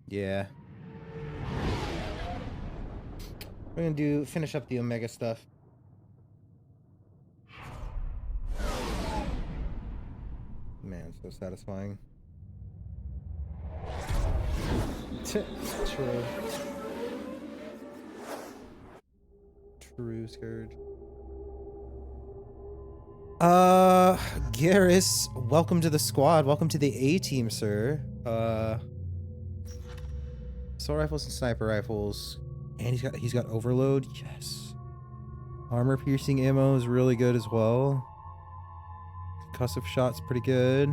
Yeah. We're gonna finish up the Omega stuff. Man, so satisfying. True. True, Scourge. Garrus, welcome to the squad. Welcome to the A team, sir. Assault rifles and sniper rifles. And he's got overload. Yes. Armor piercing ammo is really good as well. Concussive shot's pretty good.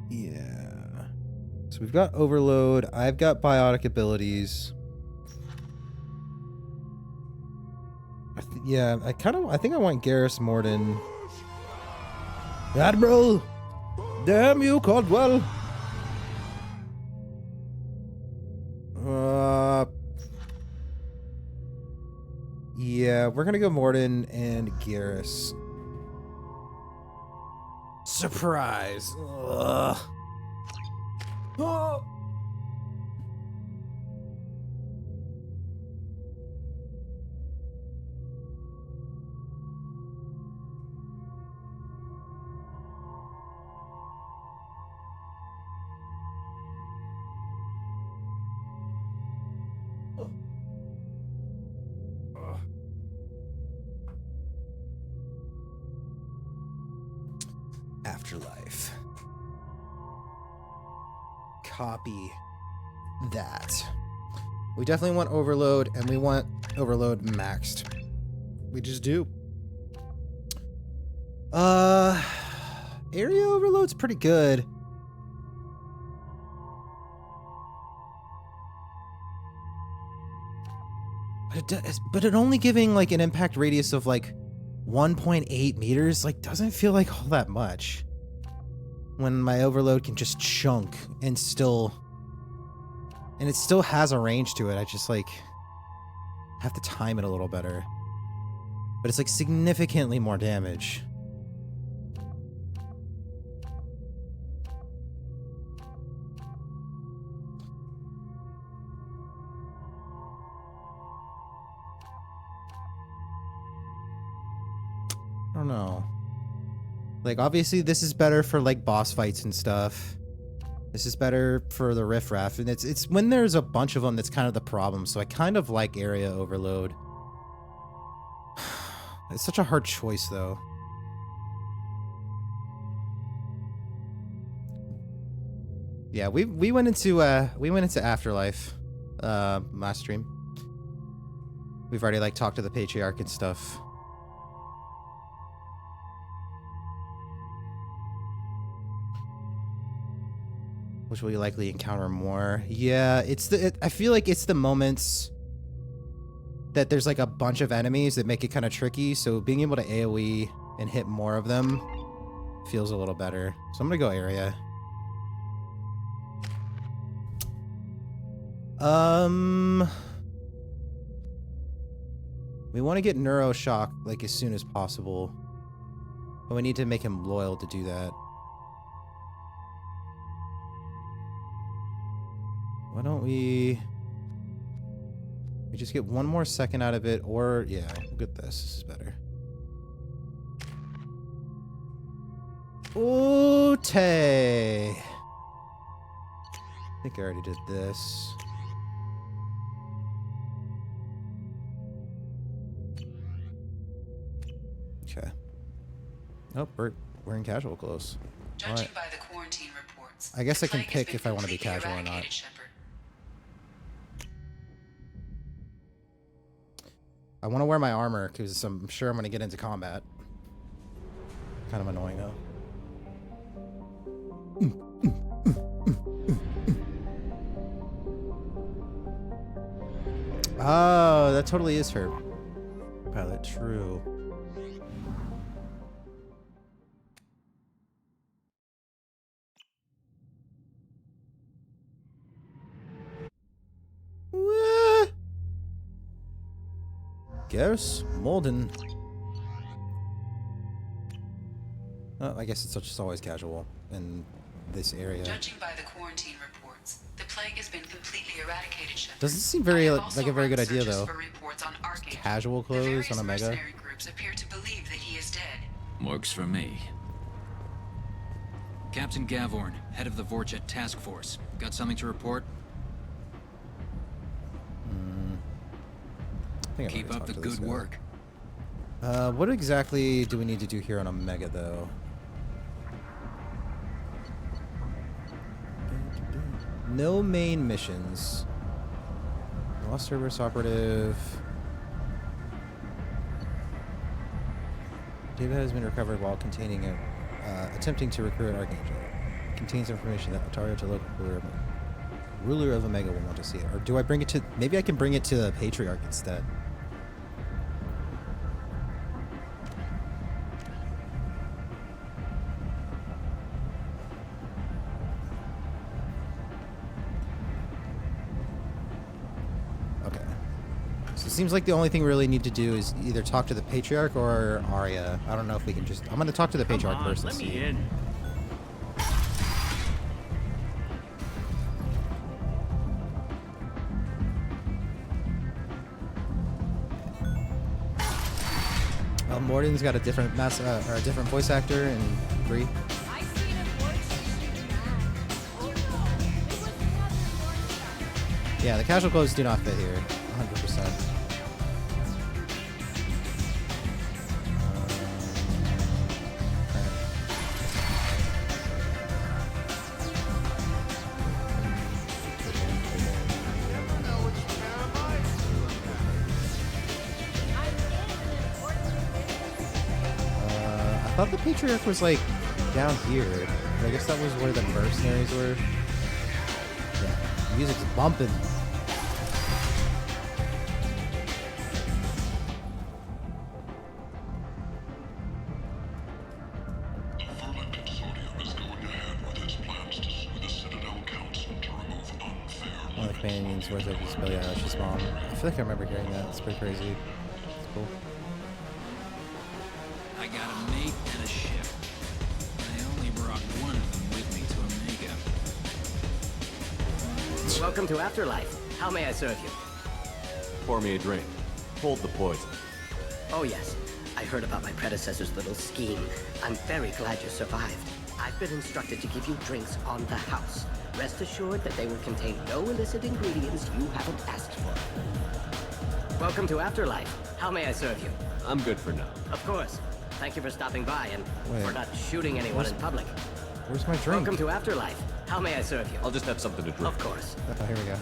Yeah. So we've got overload. I've got biotic abilities. Yeah, I think I want Garrus Morden. Admiral! Damn you, Caldwell! Yeah, we're gonna go Morden and Garrus. Surprise! Ugh. Oh. Afterlife. Copy that. We definitely want overload, and we want overload maxed. We just do. Area overload's pretty good. But it only giving like an impact radius of like 1.8 meters like doesn't feel like all that much. When my overload can just chunk and it still has a range to it. I just like have to time it a little better. But it's like significantly more damage. I don't know. Like, obviously, this is better for, like, boss fights and stuff. This is better for the riffraff. And it's when there's a bunch of them that's kind of the problem. So I kind of like area overload. It's such a hard choice, though. Yeah, we went into Afterlife last stream. We've already, like, talked to the Patriarch and stuff. Which will you likely encounter more? Yeah, I feel like it's the moments that there's like a bunch of enemies that make it kind of tricky. So being able to AoE and hit more of them feels a little better. So I'm gonna go area. We want to get Neuroshock like as soon as possible, but we need to make him loyal to do that. Why don't we just get one more second out of it, or yeah, we'll get this. This is better. Ooh-tay. I think I already did this. Okay. Oh, we're in casual clothes. Judging by the quarantine reports, I guess I can pick if I want to be casual or not. I want to wear my armor because I'm sure I'm going to get into combat. Kind of annoying though. Oh, that totally is her pilot. True. Garrus Morden. Oh, I guess it's just always casual, and this area. Judging by the quarantine reports, the plague has been completely eradicated. Shepard. Doesn't seem very I have like a also very good run idea searches though. for reports on Archangel. Casual The clothes various on a mega. mercenary groups appear to believe that he is dead. Works for me. Captain Gavorn, head of the Vorchet Task Force. Got something to report? I think I've Keep already up the talked to this good guy. work. What exactly do we need to do here on Omega though? No main missions. Lost Cerberus operative. Data has been recovered while containing attempting to recruit Archangel. Contains information that Otario to local ruler of Omega will want to see it. Or do I bring it to... Maybe I can bring it to the Patriarch instead. Okay. So it seems like the only thing we really need to do is either talk to the Patriarch or Arya. I don't know if we can just... I'm going to talk to the Patriarch first and Let see. me in. Morden's got a different or a different voice actor in 3. I seen him once shooting that. Oh no! It was another Yeah, the casual clothes do not fit here, 100%. I thought the Patriarch was like down here. But I guess that was where the mercenaries were. Yeah, music's bumping. The Vermin Consortium is going ahead with its plans to sue the Citadel Council to remove unfair One of the companions was like Billie Eilish's mom. I feel like I remember hearing that. It's pretty crazy. It's cool. I got a mate and a ship. I only brought one of them with me to Omega. Welcome to Afterlife. How may I serve you? Pour me a drink. Hold the poison. Oh yes, I heard about my predecessor's little scheme. I'm very glad you survived. I've been instructed to give you drinks on the house. Rest assured that they will contain no illicit ingredients you haven't asked for. Welcome to Afterlife. How may I serve you? I'm good for now. Of course. Thank you for stopping by and Wait. for not shooting anyone in public. Where's my drink? Welcome to Afterlife. How may I serve you? I'll just have something to drink. Of course. Oh, here we go.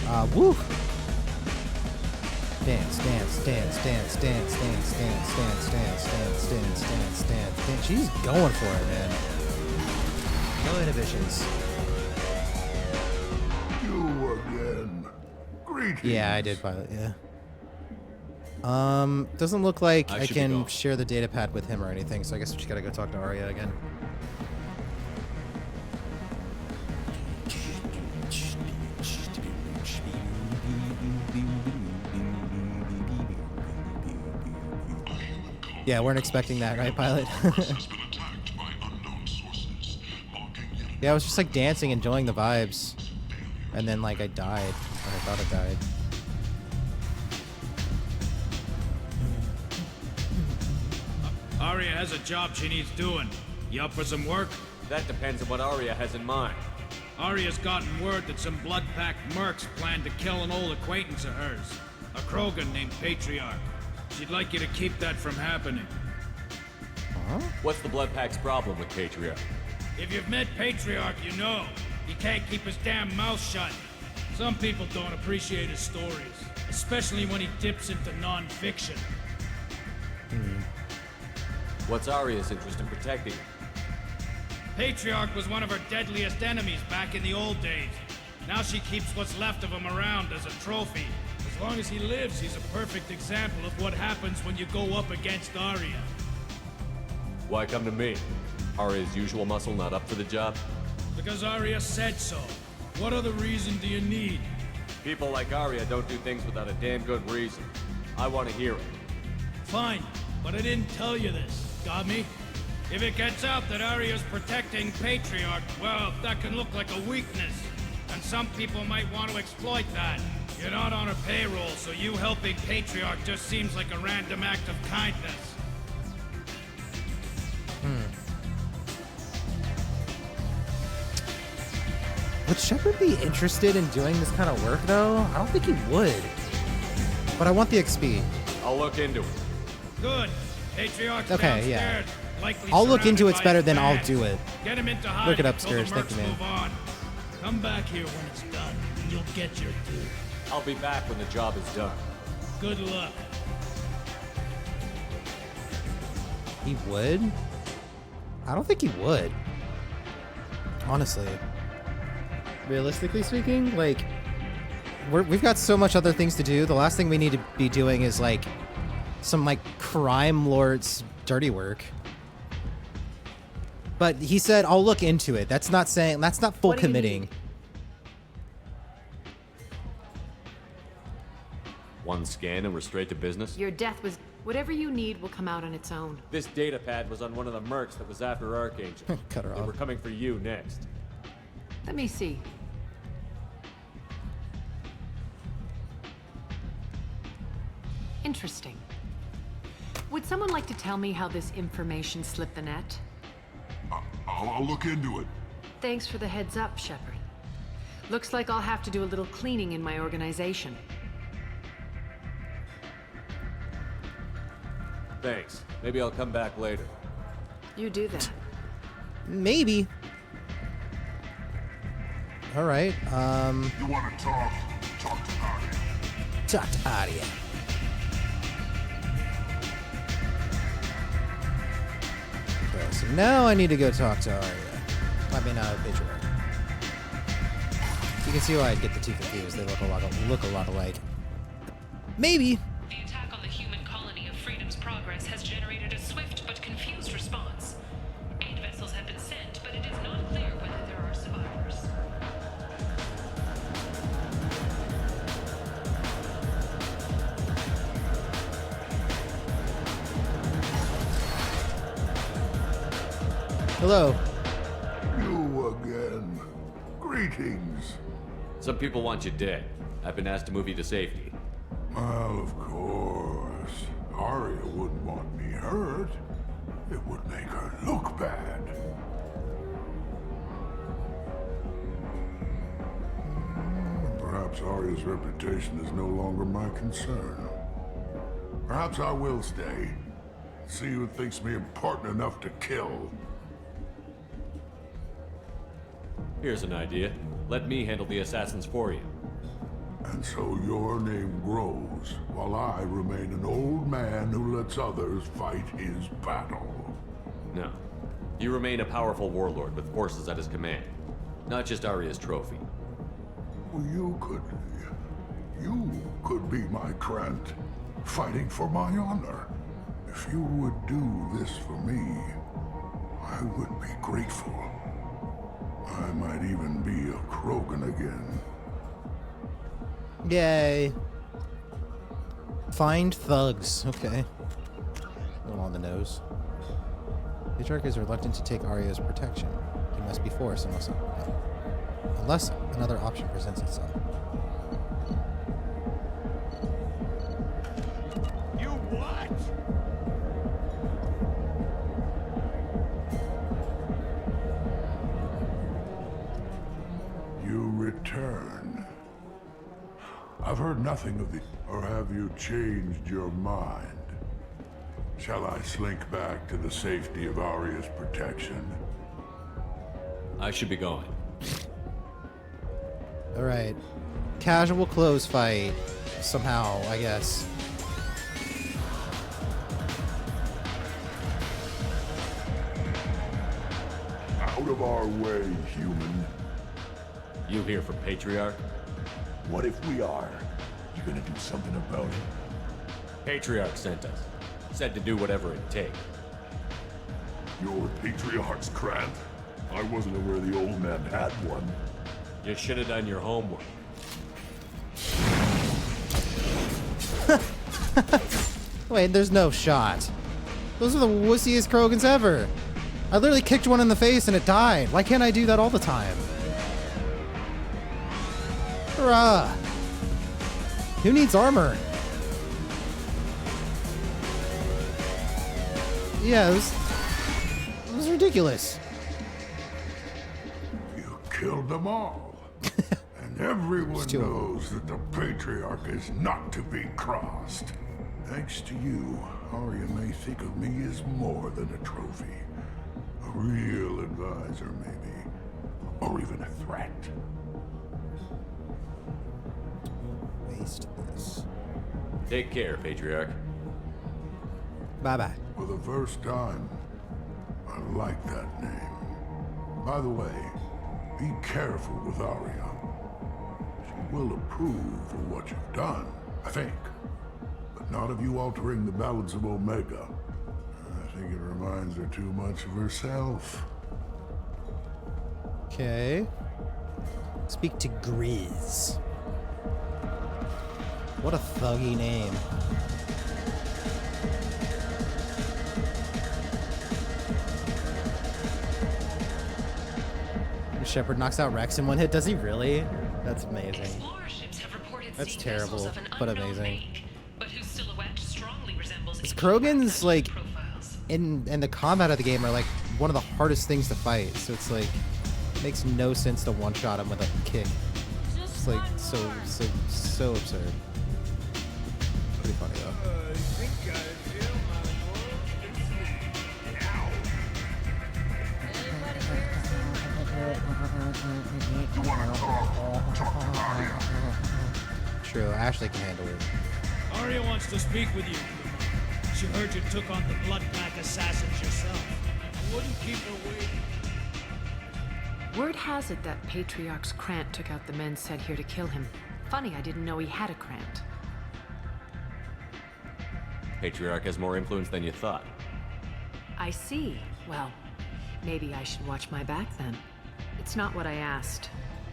Oh, woo! Dance, dance, dance, dance, dance, dance, dance, dance, dance, dance, dance, dance, dance, dance. She's going for it, man. No inhibitions. You again. Greetings. Yeah, I did pilot, yeah. Doesn't look like I should be can gone. share the data pad with him or anything, so I guess we just gotta go talk to Arya again. Yeah, weren't expecting that, right, pilot? Has been attacked by unknown sources, marking yet Yeah, I was just like dancing, enjoying the vibes. And then like I died. Or I thought I died. Arya has a job she needs doing. You up for some work? That depends on what Arya has in mind. Arya's gotten word that some blood-packed mercs plan to kill an old acquaintance of hers, a Krogan named Patriarch. She'd like you to keep that from happening. Huh? What's the Blood Pack's problem with Patriarch? If you've met Patriarch, you know. He can't keep his damn mouth shut. Some people don't appreciate his stories, especially when he dips into non-fiction. What's Arya's interest in protecting him? Patriarch was one of her deadliest enemies back in the old days. Now she keeps what's left of him around as a trophy. As long as he lives, he's a perfect example of what happens when you go up against Arya. Why come to me? Arya's usual muscle not up for the job? The Because Arya said so. What other reason do you need? People like Arya don't do things without a damn good reason. I want to hear it. Fine, but I didn't tell you this. Got me? If it gets out that Arya's protecting Patriarch, well, that can look like a weakness. And some people might want to exploit that. You're not on her payroll, so you helping Patriarch just seems like a random act of kindness. Would Shepard be interested in doing this kind of work, though? I don't think he would. But I want the XP. I'll look into it. Good. Patriarch's Okay, yeah. downstairs, likely I'll look into surrounded it's by better his than I'll band. do it. Get him into hiding Look it until upstairs. the Thank you, mercs man. move on. Come back here when it's done, and you'll get your due. I'll be back when the job is done. Good luck. He would? I don't think he would. Honestly. Realistically speaking, like, we've got so much other things to do. The last thing we need to be doing is, like, some, like, crime lord's dirty work. But he said, I'll look into it. That's not saying, that's not full What do you committing. need? One scan and we're straight to business? Your death was... Whatever you need will come out on its own. This data pad was on one of the mercs that was after Archangel. Cut her They off. were coming for you next. Let me see. Interesting. Would someone like to tell me how this information slipped the net? I'll look into it. Thanks for the heads up, Shepard. Looks like I'll have to do a little cleaning in my organization. Thanks. Maybe I'll come back later. You do that. Maybe. All right. You want to talk? Talk to Arya. Talk to Arya. Okay, so now I need to go talk to Arya. I mean, Patriarch. You can see why I'd get the two confused. They look a lot alike. Maybe. The attack on the human colony of Freedom's Progress has generated a swift but confused response. 8 vessels have been sent, but it is not clear whether there are survivors. Hello. You again. Greetings. Some people want you dead. I've been asked to move you to safety. Well, of course. Arya wouldn't want me hurt. It would make her look bad. Perhaps Arya's reputation is no longer my concern. Perhaps I will stay. See who thinks me important enough to kill. Here's an idea. Let me handle the assassins for you. And so your name grows, while I remain an old man who lets others fight his battle. No. You remain a powerful warlord with forces at his command. Not just Arya's trophy. Well, you could be my Krant, fighting for my honor. If you would do this for me, I would be grateful. I might even be a Krogan again. Yay. Find thugs. Okay. A little on the nose. Patriarch is reluctant to take Arya's protection. He must be forced unless another option presents itself. You what? You return. I've heard nothing of the... Or have you changed your mind? Shall I slink back to the safety of Arya's protection? I should be going. Alright. Casual clothes fight. Somehow, I guess. Out of our way, human. You here for Patriarch? What if we are? You gonna do something about it? Patriarch sent us. Said to do whatever it takes. You're Patriarch's Krant? I wasn't aware the old man had one. You should have done your homework. Wait, there's no shot. Those are the wussiest Krogans ever. I literally kicked one in the face and it died. Why can't I do that all the time? Hurrah! Who needs armor? Yeah, it was ridiculous. You killed them all. And everyone Still. knows that the Patriarch is not to be crossed. Thanks to you, Arya may think of me as more than a trophy. A real advisor, maybe. Or even a threat. Waste this. Take care, Patriarch. Bye-bye. For the first time, I like that name. By the way, be careful with Arya. She will approve of what you've done, I think. But not of you altering the balance of Omega. I think it reminds her too much of herself. Okay. Speak to Grizz. What a thuggy name. Shepard knocks out Rex in one hit. Does he really? That's amazing. Explorer ships have reported That's seeing terrible, vessels of an but unknown amazing. make, but whose silhouette strongly resembles Because ancient Krogans, Pathfinder like, profiles. in the combat of the game are like one of the hardest things to fight. So it's like, it makes no sense to one-shot him with a kick. It's like so absurd. Pretty funny though. Anybody here seen my True, Ashley can handle it. Arya wants to speak with you. She heard you took on the Blood Pack assassins yourself. I wouldn't keep her waiting. Word has it that Patriarch's Krant took out the men sent here to kill him. Funny, I didn't know he had a Krant. Patriarch has more influence than you thought. I see. Well, maybe I should watch my back then. It's not what I asked,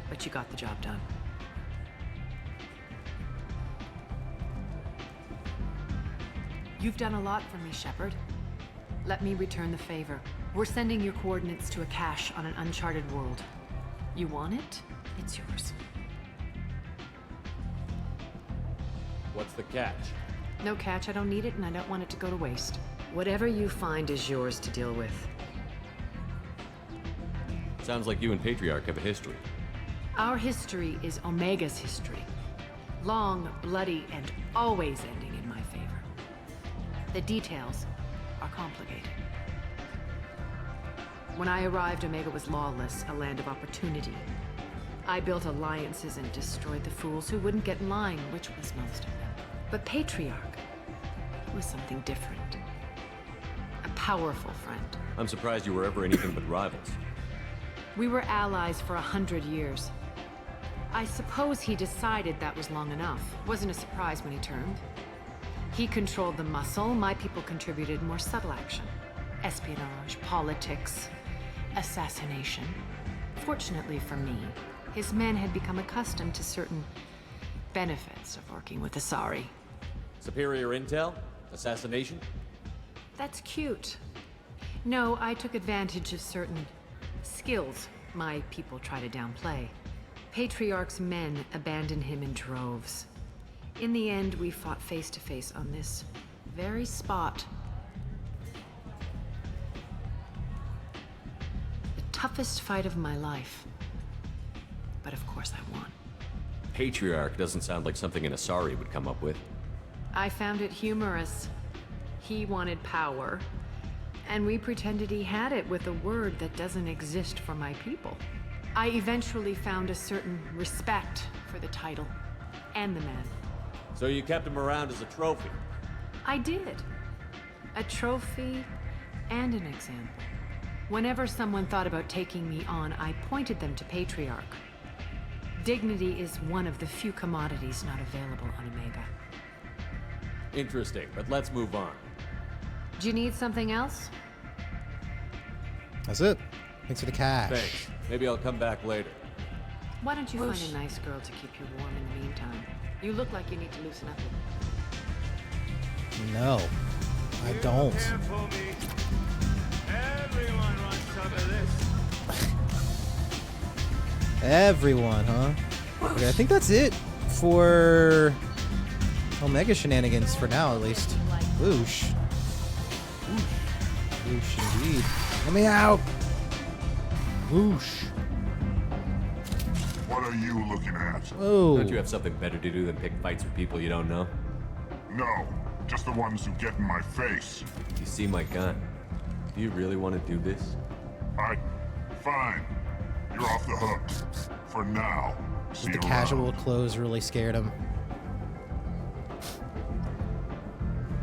but you got the job done. You've done a lot for me, Shepard. Let me return the favor. We're sending your coordinates to a cache on an uncharted world. You want it? It's yours. What's the catch? No catch, I don't need it, and I don't want it to go to waste. Whatever you find is yours to deal with. Sounds like you and Patriarch have a history. Our history is Omega's history. Long, bloody, and always ending in my favor. The details are complicated. When I arrived, Omega was lawless, a land of opportunity. I built alliances and destroyed the fools who wouldn't get in line, which was most of them. But Patriarch was something different. A powerful friend. I'm surprised you were ever anything but rivals. We were allies for 100 years. I suppose he decided that was long enough. Wasn't a surprise when he turned. He controlled the muscle, my people contributed more subtle action. Espionage, politics, assassination. Fortunately for me, his men had become accustomed to certain benefits of working with Asari. Superior intel? Assassination? That's cute. No, I took advantage of certain skills my people try to downplay. Patriarch's men abandoned him in droves. In the end, we fought face to face on this very spot. The toughest fight of my life. But of course I won. Patriarch doesn't sound like something an Asari would come up with. I found it humorous. He wanted power, and we pretended he had it with a word that doesn't exist for my people. I eventually found a certain respect for the title and the man. So you kept him around as a trophy? I did. A trophy and an example. Whenever someone thought about taking me on, I pointed them to Patriarch. Dignity is one of the few commodities not available on Omega. Interesting, but let's move on. Do you need something else? That's it. Thanks for the cash. Thanks. Maybe I'll come back later. Why don't you find a nice girl to keep you warm in the meantime? You look like you need to loosen up a bit. No, I don't. Everyone wants some of this. Everyone, huh? Okay, I think that's it for Omega shenanigans for now, at least. Whoosh. Whoosh indeed. Let me out! Whoosh. What are you looking at? Oh. Don't you have something better to do than pick fights with people you don't know? No, just the ones who get in my face. You see my gun. Do you really want to do this? Fine. You're off the hook. For now. See The you casual around. clothes really scared him.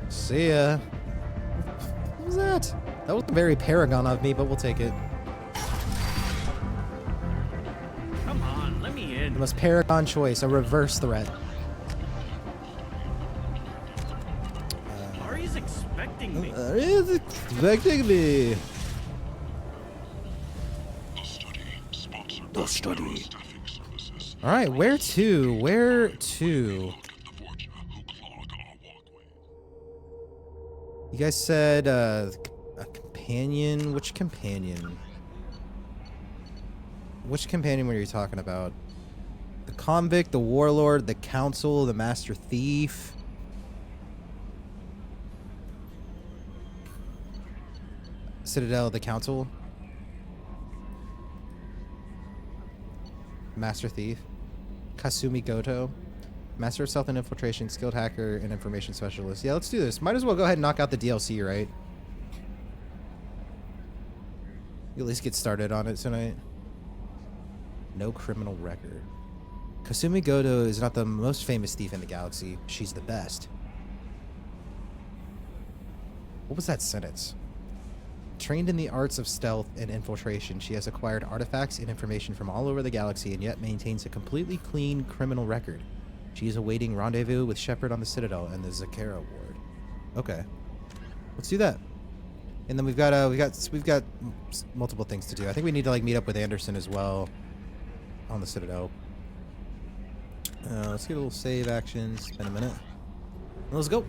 See ya. What was that? That was very Paragon of me, but we'll take it. Come on, let me in. The most Paragon choice, a reverse threat. Ari's expecting me. Is expecting me. The study. Staffing services. All right, where to? Where to? You guys said a companion. Which companion? Which companion were you talking about? The convict, the warlord, the council, the master thief. Citadel, the council. Master thief. Kasumi Goto. Master of stealth and infiltration, skilled hacker, and information specialist. Yeah, let's do this. Might as well go ahead and knock out the DLC, right? You at least get started on it tonight. No criminal record. Kasumi Goto is not the most famous thief in the galaxy. She's the best. What was that sentence? Trained in the arts of stealth and infiltration, she has acquired artifacts and information from all over the galaxy and yet maintains a completely clean criminal record. She is awaiting rendezvous with Shepard on the Citadel and the Zakara Ward. Okay, let's do that. And then we've got multiple things to do. I think we need to like meet up with Anderson as well on the Citadel. Let's get a little save action. Spend a minute. Let's go.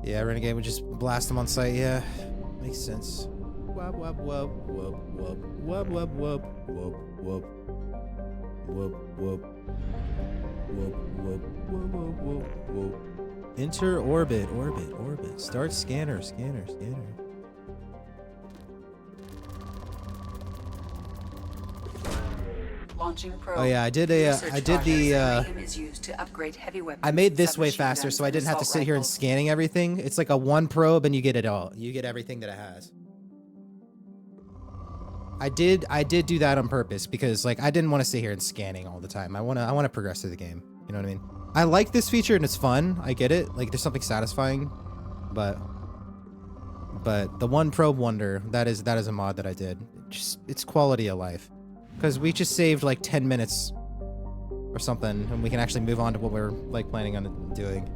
Yeah, Renegade would just blast them on sight. Yeah, makes sense. Wub wub wub wub wub wub wub wub wub wub wub wub wub wub wub wub wub. Enter orbit, orbit, orbit. Start scanner, scanner, scanner. Launching probe. Oh yeah, I did Uranium is used to upgrade heavy weapons, I made this way submachine faster guns, so I and didn't have to assault sit here and rifles. scanning everything. It's like a one probe and you get it all. You get everything that it has. I did do that on purpose because like I didn't want to sit here and scanning all the time. I want to progress through the game. You know what I mean? I like this feature and it's fun. I get it. Like there's something satisfying, but the one probe wonder, that is a mod that I did. It's quality of life. Because we just saved like 10 minutes or something, and we can actually move on to what we're like planning on doing.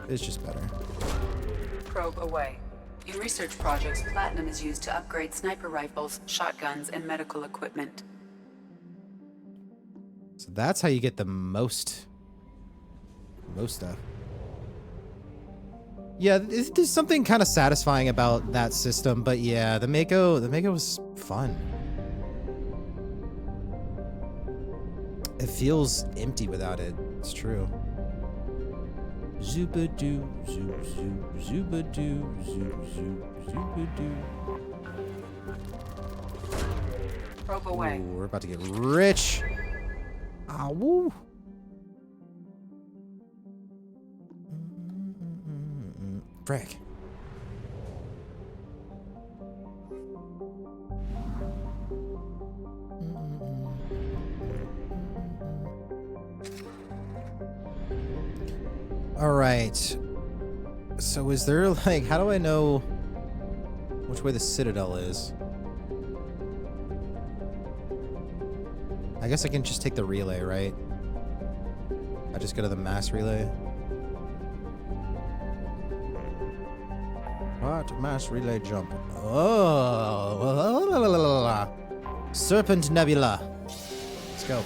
It's just better. Probe away. In research projects, platinum is used to upgrade sniper rifles, shotguns, and medical equipment. So that's how you get the most stuff. Yeah, there's something kind of satisfying about that system, but yeah, the Mako was fun. It feels empty without it. It's true. Zoop-a-doo, zoop, zoop, zoop-a-doo, zoop, zoop, zoop-a-doo. Probe away. Ooh, we're about to get rich. Ah, woo. Frick. All right. So is there like, how do I know which way the Citadel is? I guess I can just take the relay, right? I just go to the mass relay. What? Mass relay jump. Oh. Serpent Nebula. Let's go.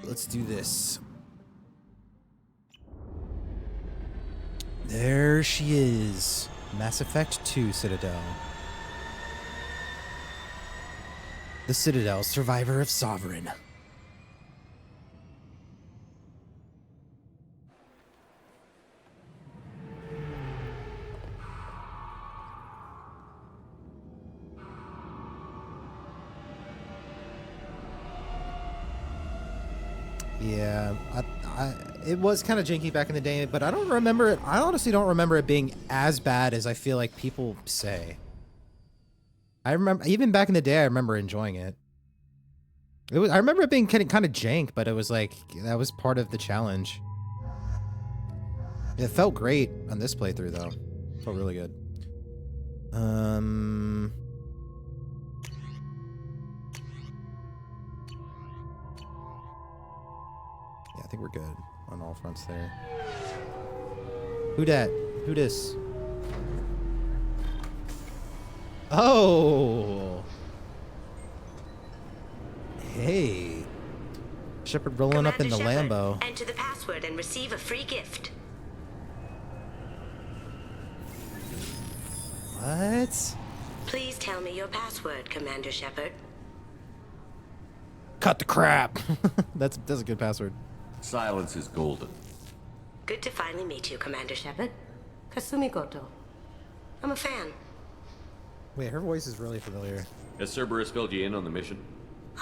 Let's do this. There she is. Mass Effect 2 Citadel. The Citadel, survivor of Sovereign. Yeah, it was kind of janky back in the day, but I don't remember it. I honestly don't remember it being as bad as I feel like people say. I remember, even back in the day, I remember enjoying it. I remember it being kind of jank, but it was like, that was part of the challenge. It felt great on this playthrough, though. It felt really good. Yeah, I think we're good on all fronts there. Who dat? Who dis? Oh! Hey. Shepard rolling up in the Lambo. Enter the password and receive a free gift. What? Please tell me your password, Commander Shepard. Cut the crap. That's a good password. Silence is golden. Good to finally meet you, Commander Shepard. Kasumi Goto. I'm a fan. Wait, her voice is really familiar. Has Cerberus filled you in on the mission?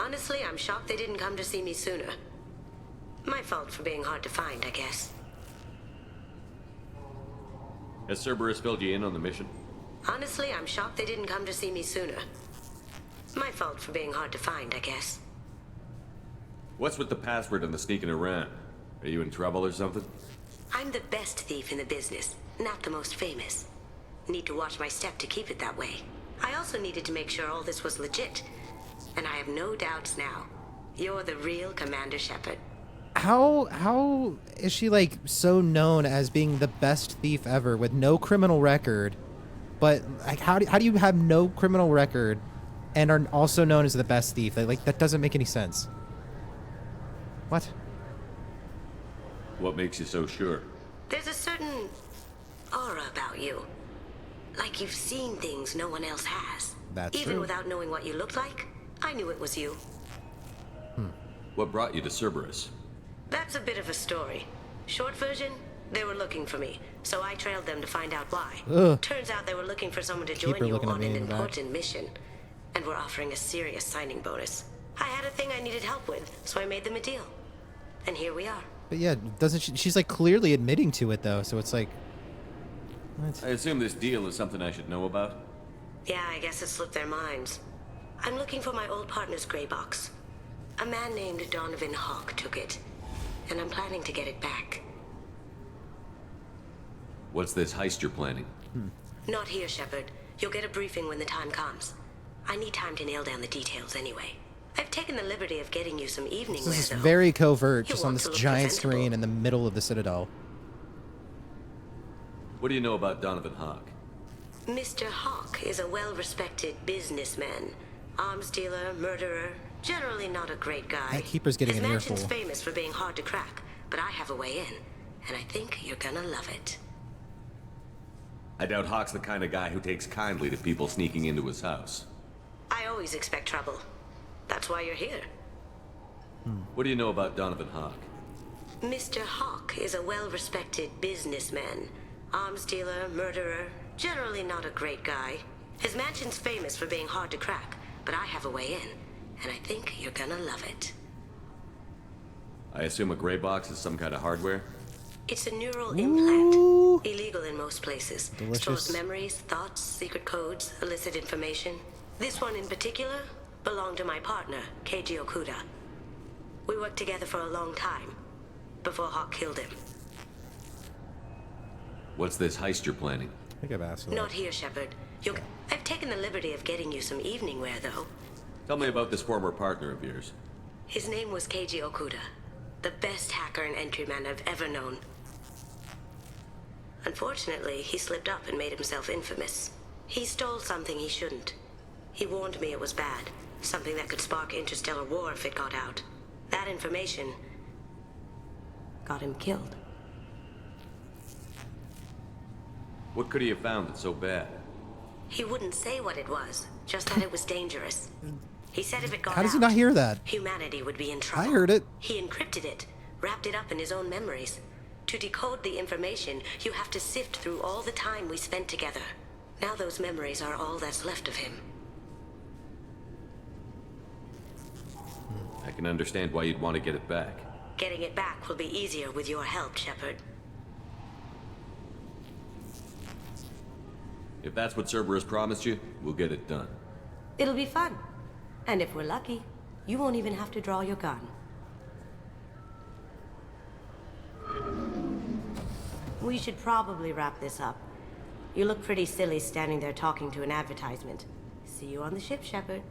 Honestly, I'm shocked they didn't come to see me sooner. My fault for being hard to find, I guess. Has Cerberus filled you in on the mission? Honestly, I'm shocked they didn't come to see me sooner. My fault for being hard to find, I guess. What's with the password and the sneaking around? Are you in trouble or something? I'm the best thief in the business, not the most famous. Need to watch my step to keep it that way. I also needed to make sure all this was legit. And I have no doubts now. You're the real Commander Shepard. How is she like so known as being the best thief ever with no criminal record? But like how do you have no criminal record and are also known as the best thief? Like that doesn't make any sense. What? What makes you so sure? There's a certain aura about you. Like you've seen things no one else has. That's Even true. without knowing what you looked like, I knew it was you. What brought you to Cerberus? That's a bit of a story. Short version, they were looking for me, so I trailed them to find out why. Ugh. Turns out they were looking for someone to Keep join her you looking at on me an in the back. important mission. And were offering a serious signing bonus. I had a thing I needed help with, so I made them a deal. And here we are. But yeah, doesn't she's like clearly admitting to it though, so it's like what? I assume this deal is something I should know about? Yeah, I guess it slipped their minds. I'm looking for my old partner's gray box. A man named Donovan Hawk took it, and I'm planning to get it back. What's this heist you're planning? Not here, Shepard. You'll get a briefing when the time comes. I need time to nail down the details anyway. I've taken the liberty of getting you some evening wear, This is though. very covert, You'll just on want this to look giant presentable. screen in the middle of the Citadel. What do you know about Donovan Hawk? Mr. Hawk is a well-respected businessman. Arms dealer, murderer, generally not a great guy. That keeper's getting His an mansion's earful. famous for being hard to crack, but I have a way in, and I think you're gonna love it. I doubt Hawk's the kind of guy who takes kindly to people sneaking into his house. I always expect trouble. That's why you're here. What do you know about Donovan Hawk? Mr. Hawk is a well-respected businessman. Arms dealer, murderer, generally not a great guy. His mansion's famous for being hard to crack, but I have a way in, and I think you're gonna love it. I assume a gray box is some kind of hardware? It's a neural Ooh. implant. Illegal in most places. Delicious. Stores memories, thoughts, secret codes, illicit information. This one in particular belonged to my partner, Keiji Okuda. We worked together for a long time, before Hawk killed him. What's this heist you're planning? I think I've asked for that. Not here, Shepard. I've taken the liberty of getting you some evening wear, though. Tell me about this former partner of yours. His name was Keiji Okuda, the best hacker and entryman I've ever known. Unfortunately, he slipped up and made himself infamous. He stole something he shouldn't. He warned me it was bad, something that could spark interstellar war if it got out. That information got him killed. What could he have found that's so bad? He wouldn't say what it was, just that it was dangerous. He said if it got How does he out, not hear that? humanity would be in trouble. I heard it. He encrypted it, wrapped it up in his own memories. To decode the information, you have to sift through all the time we spent together. Now those memories are all that's left of him. I can understand why you'd want to get it back. Getting it back will be easier with your help, Shepard. If that's what Cerberus promised you, we'll get it done. It'll be fun. And if we're lucky, you won't even have to draw your gun. We should probably wrap this up. You look pretty silly standing there talking to an advertisement. See you on the ship, Shepard.